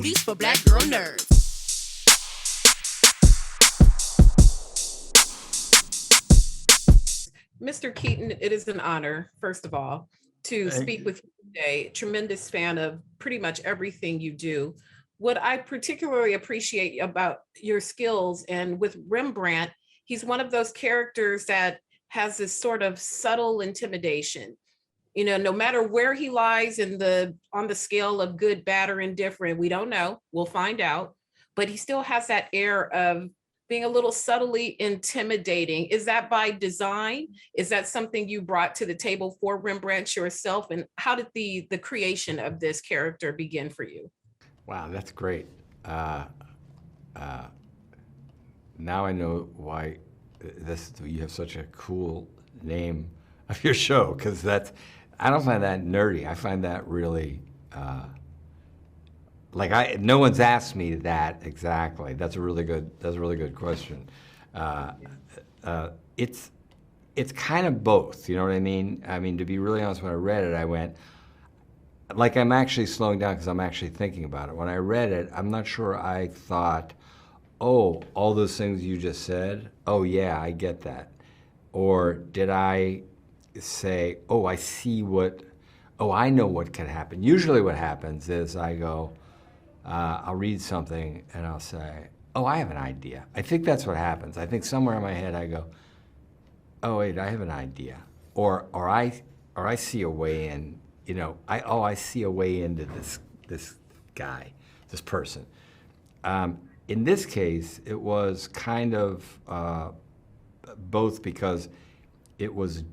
movies for black girl nerds. Mr. Keaton, it is an honor, first of all, to Thank speak you. with you today. Tremendous fan of pretty much everything you do. What I particularly appreciate about your skills, and with Rembrandt, he's one of those characters that has this sort of subtle intimidation. You know, no matter where he lies in the on the scale of good, bad, or indifferent, we don't know. We'll find out. But he still has that air of being a little subtly intimidating. Is that by design? Is that something you brought to the table for Rembrandt yourself? And how did the creation of this character begin for you? Wow, that's great. Uh, uh, Now I know why you have such a cool name of your show, because I don't find that nerdy. I find that really no one's asked me that exactly. That's a really good question. Uh, it's kind of both. You know what I mean? I mean, to be really honest, when I read it, I went, like, I'm actually slowing down because I'm actually thinking about it. When I read it, I'm not sure I thought, oh, all those things you just said, oh yeah, I get that. Or did I say, oh, I know what can happen. Usually what happens is I go, I'll read something and I'll say, oh, I have an idea. I think that's what happens. I think somewhere in my head I go, oh wait, I have an idea. Or I see a way in, I see a way into this guy, this person. In this case, it was kind of both, because it was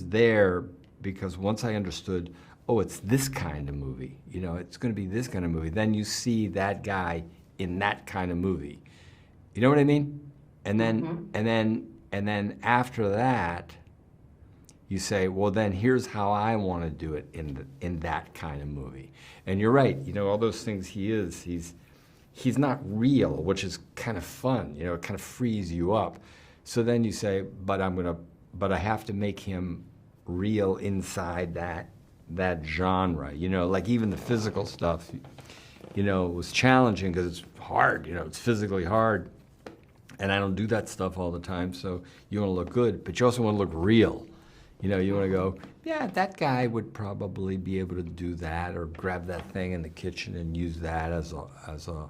there because once I understood, oh, it's this kind of movie. It's going to be this kind of movie. Then you see that guy in that kind of movie. You know what I mean? And then and then after that, you say, well, then here's how I want to do it in that kind of movie. And you're right. All those things he's not real, which is kind of fun. It kind of frees you up. So then you say, but I have to make him real inside that genre. Like even the physical stuff, was challenging because it's hard. It's physically hard, and I don't do that stuff all the time. So you want to look good, but you also want to look real. You want to go, yeah, that guy would probably be able to do that, or grab that thing in the kitchen and use that as a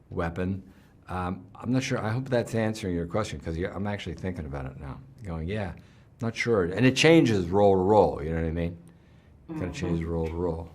weapon. I'm not sure. I hope that's answering your question, because I'm actually thinking about it now. Going, yeah, not sure. And it changes role to role. You know what I mean? It kind of changes role to role.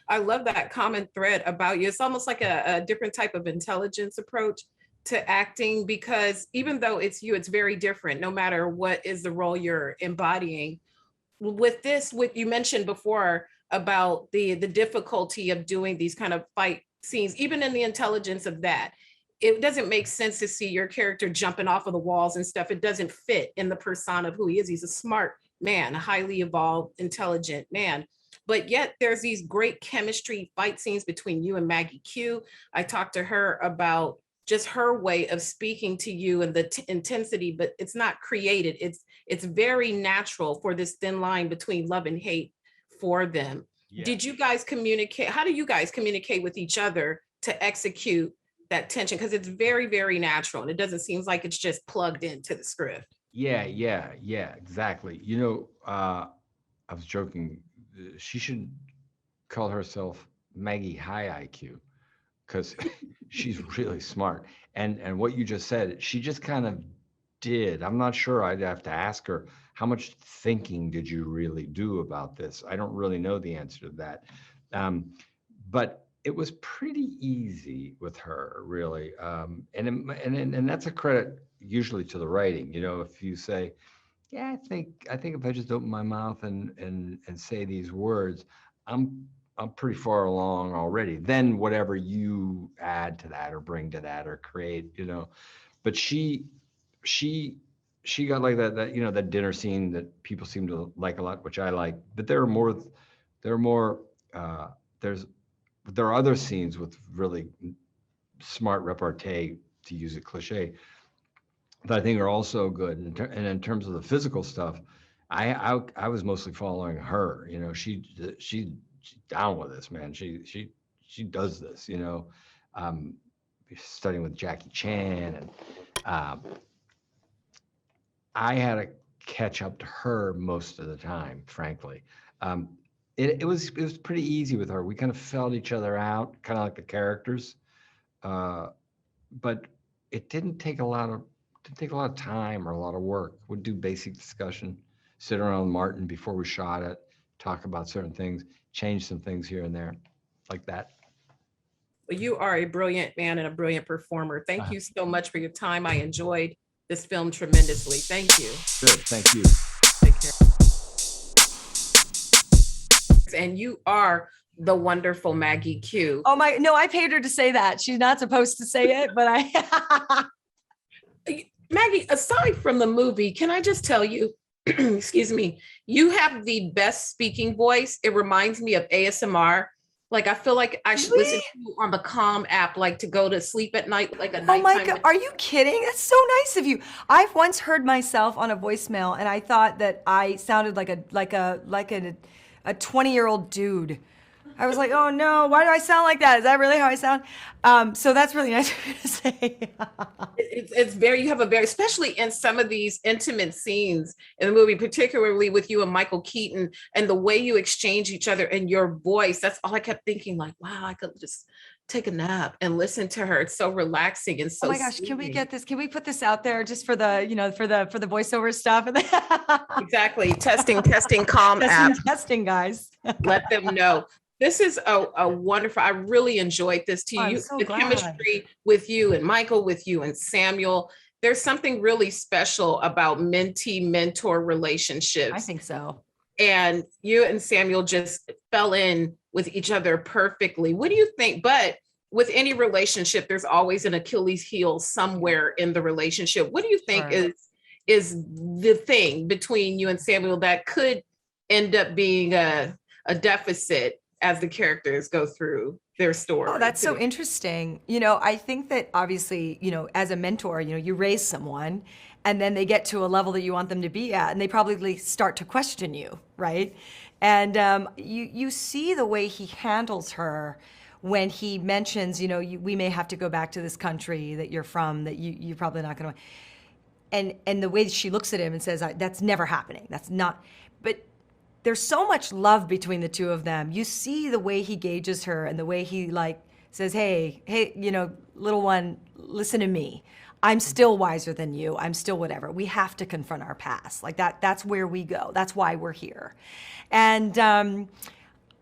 I love that common thread about you. It's almost like a different type of intelligence approach to acting, because even though it's you, it's very different no matter what is the role you're embodying. With this, what you mentioned before about the difficulty of doing these kind of fight scenes, even in the intelligence of that, it doesn't make sense to see your character jumping off of the walls and stuff. It doesn't fit in the persona of who he is. He's a smart man, a highly evolved, intelligent man. But yet there's these great chemistry fight scenes between you and Maggie Q. I talked to her about just her way of speaking to you and the intensity, but it's not created. It's very natural for this thin line between love and hate for them. Yeah. Did you guys communicate? How do you guys communicate with each other to execute that tension? Because it's very, very natural, and it doesn't seem like it's just plugged into the script. Yeah, exactly. I was joking. She should call herself Maggie High IQ, because she's really smart. And what you just said, she just kind of did. I'm not sure. I'd have to ask her, how much thinking did you really do about this? I don't really know the answer to that. But it was pretty easy with her, really. And that's a credit usually to the writing. If you say, yeah, I think if I just open my mouth and say these words, I'm pretty far along already. Then whatever you add to that or bring to that or create, But she she got like that dinner scene that people seem to like a lot, which I like. But there are more there's there are other scenes with really smart repartee, to use a cliche, that I think are also good. And in terms of the physical stuff, I was mostly following her. She's down with this, man. She does this. studying with Jackie Chan, and I had to catch up to her most of the time, frankly. It was pretty easy with her. We kind of felt each other out, kind of like the characters, but it didn't take a lot of time or a lot of work. We'd do basic discussion, sit around with Martin before we shot it, talk about certain things, change some things here and there, like that. Well, you are a brilliant man and a brilliant performer. Thank you so much for your time. I enjoyed this film tremendously. Thank you. Good, thank you. Take care. And you are the wonderful Maggie Q. Oh my, no, I paid her to say that. She's not supposed to say it, but I. Maggie, aside from the movie, can I just tell you, excuse me, you have the best speaking voice. It reminds me of ASMR. Like, I feel like I should listen to you on the Calm app, like to go to sleep at night, like a nighttime. Oh my God, are you kidding? That's so nice of you. I've once heard myself on a voicemail and I thought that I sounded like a 20-year-old dude. I was like, oh no, why do I sound like that? Is that really how I sound? So that's really nice of you to say. It's very, you have a very, especially in some of these intimate scenes in the movie, particularly with you and Michael Keaton, and the way you exchange each other and your voice. That's all I kept thinking, like, wow, I could just take a nap and listen to her. It's so relaxing and so. Oh my gosh, can we get this? Can we put this out there just for the, for the voiceover stuff? Exactly. Testing, Calm app. Testing, guys. Let them know. This is a wonderful, I really enjoyed this too. I'm so the glad. Chemistry with you and Michael, with you and Samuel. There's something really special about mentee-mentor relationships. I think so. And you and Samuel just fell in with each other perfectly. What do you think? But with any relationship, there's always an Achilles heel somewhere in the relationship. What do you think is the thing between you and Samuel that could end up being a deficit as the characters go through their story? Oh, that's so interesting. I think that obviously, as a mentor, you raise someone and then they get to a level that you want them to be at and they probably start to question you, right? And you see the way he handles her when he mentions, we may have to go back to this country that you're from, that you're probably not going to. And the way that she looks at him and says, that's never happening. That's not, but there's so much love between the two of them. You see the way he gauges her and the way he says, hey, little one, listen to me. I'm still wiser than you. I'm still whatever. We have to confront our past. Like that's where we go. That's why we're here. And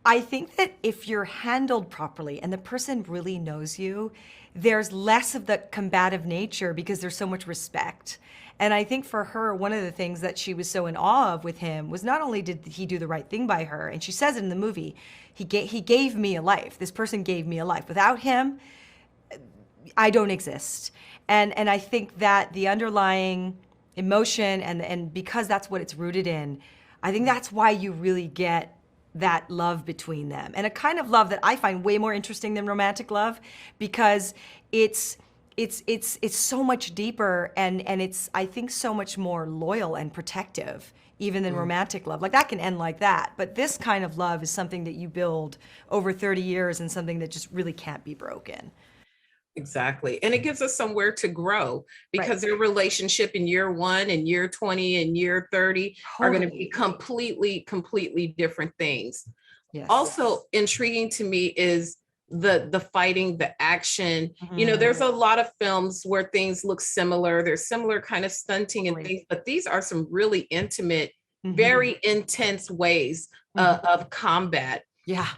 I think that if you're handled properly and the person really knows you, there's less of the combative nature because there's so much respect. And I think for her, one of the things that she was so in awe of with him was not only did he do the right thing by her, and she says it in the movie, he gave me a life. This person gave me a life. Without him, I don't exist. And I think that the underlying emotion and because that's what it's rooted in, I think that's why you really get that love between them. And a kind of love that I find way more interesting than romantic love because it's so much deeper and it's, I think, so much more loyal and protective even than romantic love. Like that can end like that. But this kind of love is something that you build over 30 years and something that just really can't be broken. Exactly. And it gives us somewhere to grow because their relationship in year 1 and year 20 and year 30 are going to be completely different things. Yes. Also intriguing to me is the fighting, the action. There's a lot of films where things look similar. There's similar kind of stunting and things, but these are some really intimate, very intense ways of combat. Yeah.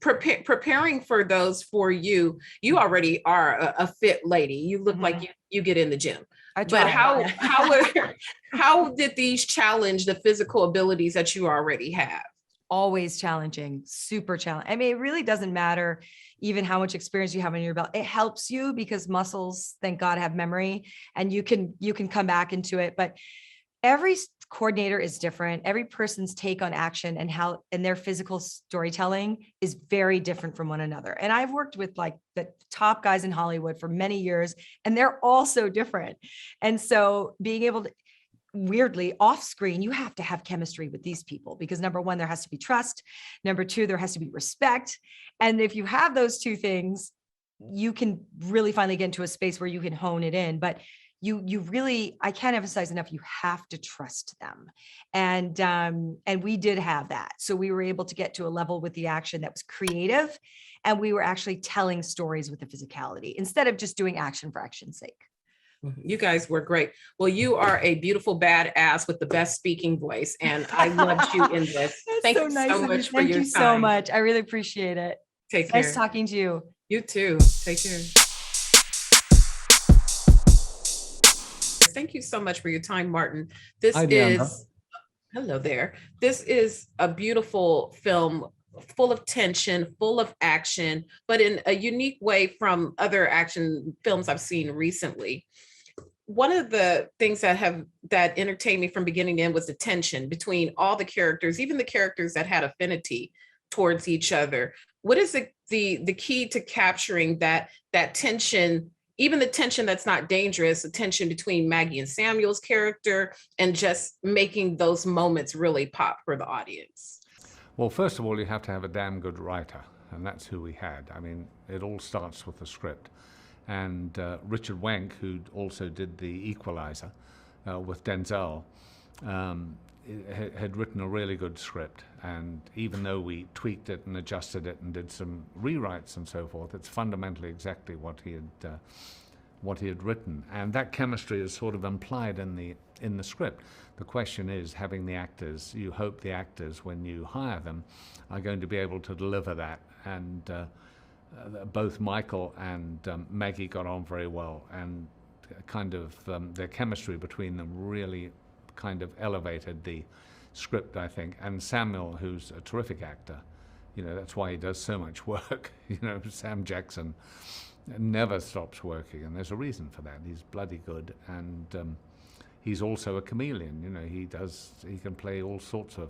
Preparing for those for you already are a fit lady. You look like you get in the gym. But how did these challenge the physical abilities that you already have? Always challenging, super challenging. I mean, it really doesn't matter even how much experience you have in your belt. It helps you because muscles, thank God, have memory and you can come back into it. But every coordinator is different. Every person's take on action and their physical storytelling is very different from one another. And I've worked with like the top guys in Hollywood for many years, and they're all so different. And so being able to, weirdly, off screen, you have to have chemistry with these people because number one, there has to be trust. Number two, there has to be respect. And if you have those two things, you can really finally get into a space where you can hone it in. But you really, I can't emphasize enough, you have to trust them. And we did have that. So we were able to get to a level with the action that was creative, and we were actually telling stories with the physicality instead of just doing action for action's sake. You guys were great. Well, you are a beautiful badass with the best speaking voice, and I loved you in this. Thank you so much for your time. Thank you so much. I really appreciate it. Take care. Nice talking to you. You too. Take care. Thank you so much for your time, Martin. This is, hello there. This is a beautiful film, full of tension, full of action, but in a unique way from other action films I've seen recently. One of the things that entertained me from beginning to end was the tension between all the characters, even the characters that had affinity towards each other. What is the key to capturing that tension, even the tension that's not dangerous, the tension between Maggie and Samuel's character, and just making those moments really pop for the audience? Well, first of all, you have to have a damn good writer, and that's who we had. I mean, it all starts with the script. And Richard Wenk, who also did The Equalizer with Denzel, had written a really good script. And even though we tweaked it and adjusted it and did some rewrites and so forth, it's fundamentally exactly what he had written. And that chemistry is sort of implied in the script. The question is, having the actors, you hope the actors, when you hire them, are going to be able to deliver that. And both Michael and Maggie got on very well, and kind of their chemistry between them really kind of elevated the script, I think. And Samuel, who's a terrific actor, you know, that's why he does so much work. You know, Sam Jackson never stops working, and there's a reason for that. He's bloody good, and he's also a chameleon. You know, he can play all sorts of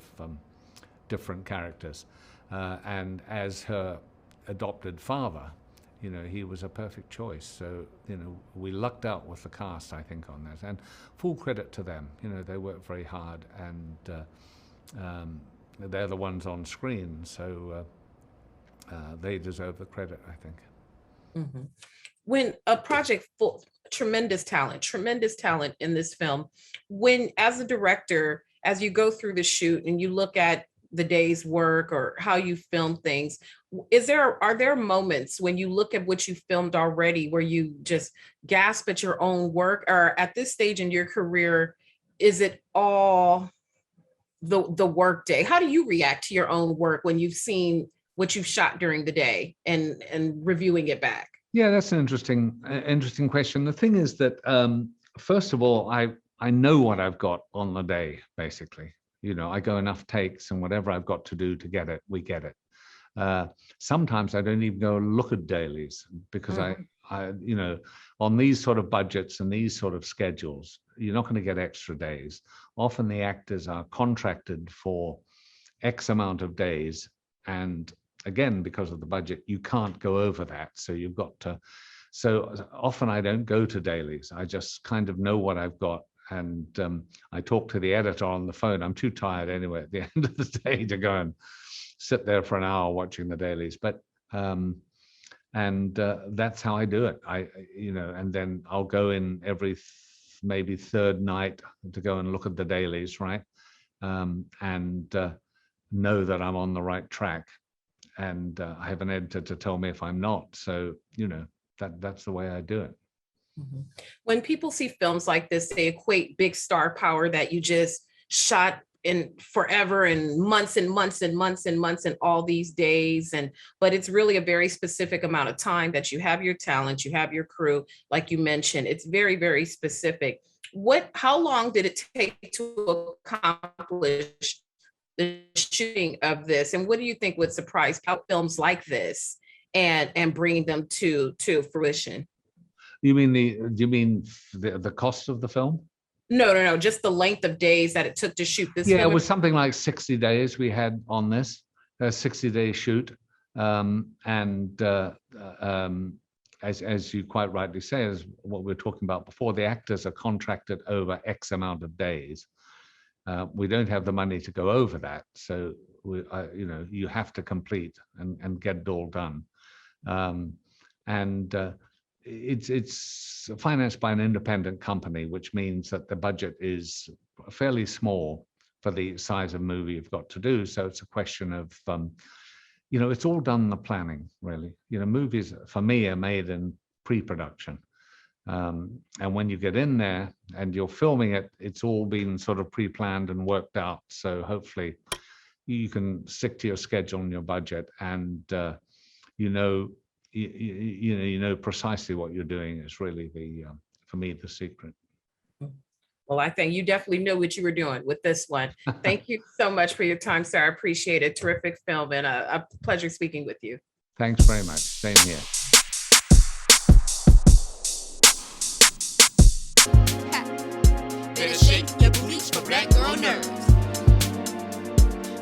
different characters, and as her adopted father, you know, he was a perfect choice. So, you know, we lucked out with the cast, I think, on that. And full credit to them. You know, they worked very hard, and they're the ones on screen, so they deserve the credit, I think. Mm-hmm. When a project full, tremendous talent in this film, when, as a director, as you go through the shoot and you look at the day's work or how you film things, are there moments when you look at what you filmed already where you just gasp at your own work? Or at this stage in your career, is it all the work day? How do you react to your own work when you've seen what you've shot during the day and reviewing it back? Yeah, that's an interesting question. The thing is that first of all, I know what I've got on the day, basically. You know, I go enough takes, and whatever I've got to do to get it, we get it. Sometimes I don't even go look at dailies because I, you know, on these sort of budgets and these sort of schedules, you're not going to get extra days. Often the actors are contracted for X amount of days, and again, because of the budget, you can't go over that. So you've got to. So often I don't go to dailies. I just kind of know what I've got. And I talk to the editor on the phone. I'm too tired anyway at the end of the day to go and sit there for an hour watching the dailies. But that's how I do it. You know, and then I'll go in every maybe third night to go and look at the dailies, right? And know that I'm on the right track. And I have an editor to tell me if I'm not. So, you know, that's the way I do it. Mm-hmm. When people see films like this, they equate big star power that you just shot in forever and months and months and months and months and all these days. But it's really a very specific amount of time that you have your talent, you have your crew, like you mentioned. It's very, very specific. How long did it take to accomplish the shooting of this? And what do you think would surprise about films like this and bringing them to fruition? You mean the cost of the film? No. Just the length of days that it took to shoot this. Yeah, it was something like 60 days we had on this, a 60-day shoot. As you quite rightly say, as what we were talking about before, the actors are contracted over X amount of days. We don't have the money to go over that. So, you know, you have to complete and get it all done. And it's financed by an independent company, which means that the budget is fairly small for the size of movie you've got to do. So it's a question of, it's all done in the planning, really. Movies, for me, are made in pre-production. And when you get in there and you're filming it, it's all been sort of pre-planned and worked out. So hopefully you can stick to your schedule and your budget, and you know precisely what you're doing is really for me, the secret. Well, I think you definitely knew what you were doing with this one. Thank you so much for your time, sir. I appreciate it. Terrific film, and a pleasure speaking with you. Thanks very much. Same here. Better shake your booties for black girl nerves.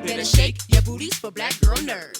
Better shake your booties for black girl nerves.